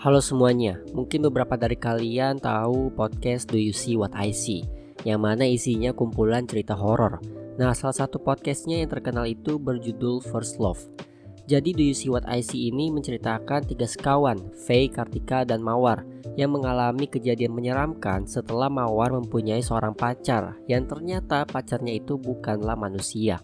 Halo semuanya, mungkin beberapa dari kalian tahu podcast Do You See What I See, yang mana isinya kumpulan cerita horor. Nah, salah satu podcastnya yang terkenal itu berjudul First Love. Jadi Do You See What I See ini menceritakan 3 sekawan, Faye, Kartika, dan Mawar, yang mengalami kejadian menyeramkan setelah Mawar mempunyai seorang pacar, yang ternyata pacarnya itu bukanlah manusia.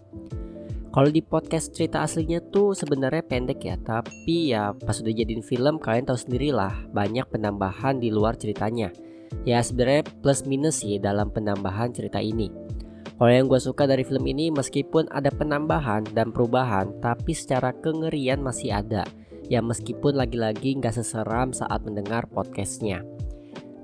Kalau di podcast cerita aslinya tuh sebenarnya pendek ya, tapi ya pas udah jadiin film kalian tahu sendirilah banyak penambahan di luar ceritanya. Ya sebenarnya plus minus sih dalam penambahan cerita ini. Kalau yang gue suka dari film ini meskipun ada penambahan dan perubahan, tapi secara kengerian masih ada. Ya meskipun lagi-lagi nggak seseram saat mendengar podcastnya.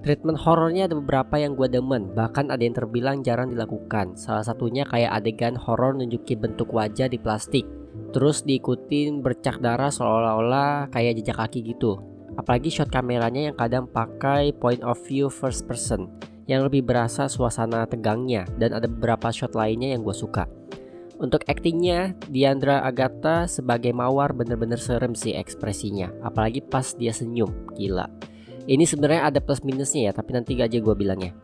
Treatment horornya ada beberapa yang gue demen, bahkan ada yang terbilang jarang dilakukan. Salah satunya kayak adegan horor nunjukin bentuk wajah di plastik, terus diikutin bercak darah seolah-olah kayak jejak kaki gitu. Apalagi shot kameranya yang kadang pakai point of view first person, yang lebih berasa suasana tegangnya, dan ada beberapa shot lainnya yang gue suka. Untuk aktingnya, Diandra Agatha sebagai Mawar bener-bener serem sih ekspresinya, apalagi pas dia senyum, gila. Ini sebenarnya ada plus minusnya ya, tapi nanti aja gue bilangnya.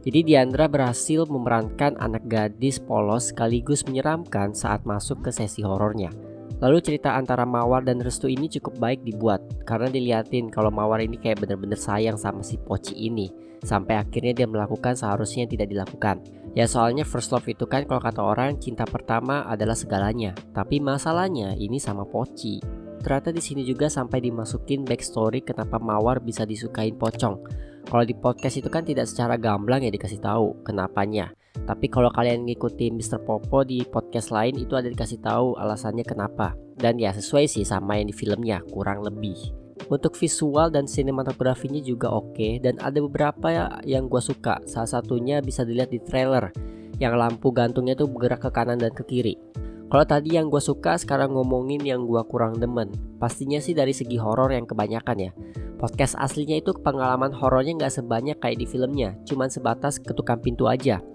Jadi Diandra berhasil memerankan anak gadis polos sekaligus menyeramkan saat masuk ke sesi horornya. Lalu cerita antara Mawar dan Restu ini cukup baik dibuat, karena diliatin kalau Mawar ini kayak bener-bener sayang sama si Poci ini, sampai akhirnya dia melakukan seharusnya tidak dilakukan. Ya soalnya first love itu kan kalau kata orang cinta pertama adalah segalanya, tapi masalahnya ini sama Poci. Ternyata di sini juga sampai dimasukin backstory kenapa Mawar bisa disukain Pocong. Kalau di podcast itu kan tidak secara gamblang ya dikasih tahu kenapanya. Tapi kalau kalian ngikutin Mr. Popo di podcast lain itu ada dikasih tahu alasannya kenapa. Dan ya sesuai sih sama yang di filmnya kurang lebih. Untuk visual dan sinematografinya juga oke, dan ada beberapa yang gue suka. Salah satunya bisa dilihat di trailer yang lampu gantungnya tuh bergerak ke kanan dan ke kiri. Kalau tadi yang gue suka, sekarang ngomongin yang gue kurang demen. Pastinya sih dari segi horor yang kebanyakan ya. Podcast aslinya itu pengalaman horornya nggak sebanyak kayak di filmnya, cuman sebatas ketukan pintu aja.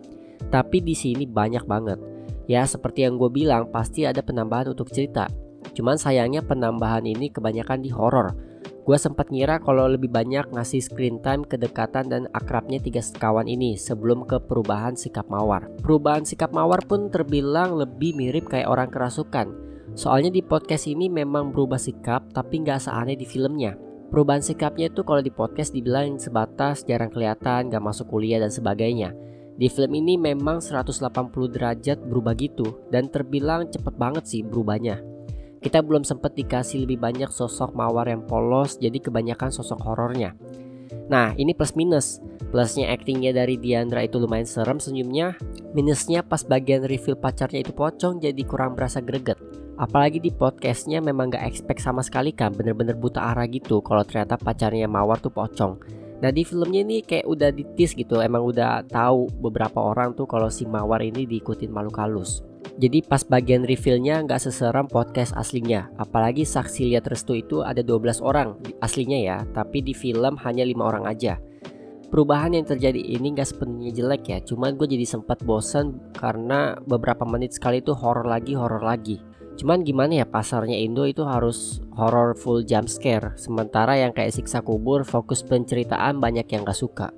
Tapi di sini banyak banget. Ya seperti yang gue bilang, pasti ada penambahan untuk cerita. Cuman sayangnya penambahan ini kebanyakan di horor. Gue sempat ngira kalau lebih banyak ngasih screen time, kedekatan dan akrabnya 3 sekawan ini sebelum ke perubahan sikap Mawar. Perubahan sikap Mawar pun terbilang lebih mirip kayak orang kerasukan. Soalnya di podcast ini memang berubah sikap tapi nggak seaneh di filmnya. Perubahan sikapnya itu kalau di podcast dibilang sebatas jarang kelihatan, gak masuk kuliah dan sebagainya. Di film ini memang 180 derajat berubah gitu dan terbilang cepet banget sih berubahnya. Kita belum sempat dikasih lebih banyak sosok Mawar yang polos, jadi kebanyakan sosok horornya. Nah ini plus minus. Plusnya aktingnya dari Diandra itu lumayan serem senyumnya. Minusnya pas bagian reveal pacarnya itu pocong jadi kurang berasa greget. Apalagi di podcastnya memang gak expect sama sekali kan, bener-bener buta arah gitu kalau ternyata pacarnya Mawar tuh pocong. Nah di filmnya ini kayak udah ditis gitu, emang udah tahu beberapa orang tuh kalau si Mawar ini diikutin makhluk halus. Jadi pas bagian revealnya nggak seseram podcast aslinya. Apalagi saksi lihat Restu itu ada 12 orang aslinya ya, tapi di film hanya 5 orang aja. Perubahan yang terjadi ini nggak sepenuhnya jelek ya, cuman gue jadi sempat bosan karena beberapa menit sekali itu horor lagi. Cuman gimana ya, pasarnya Indo itu harus horor full jump scare, sementara yang kayak siksa kubur fokus penceritaan banyak yang gak suka.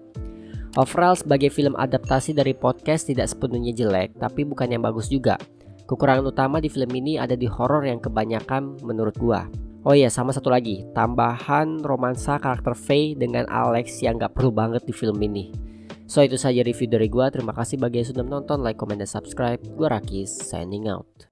Overall sebagai film adaptasi dari podcast tidak sepenuhnya jelek, tapi bukan yang bagus juga. Kekurangan utama di film ini ada di horor yang kebanyakan menurut gua. Oh iya, sama satu lagi, tambahan romansa karakter Faye dengan Alex yang gak perlu banget di film ini. So itu saja review dari gua, terima kasih bagi yang sudah menonton, like, comment, dan subscribe. Gua Rakis, signing out.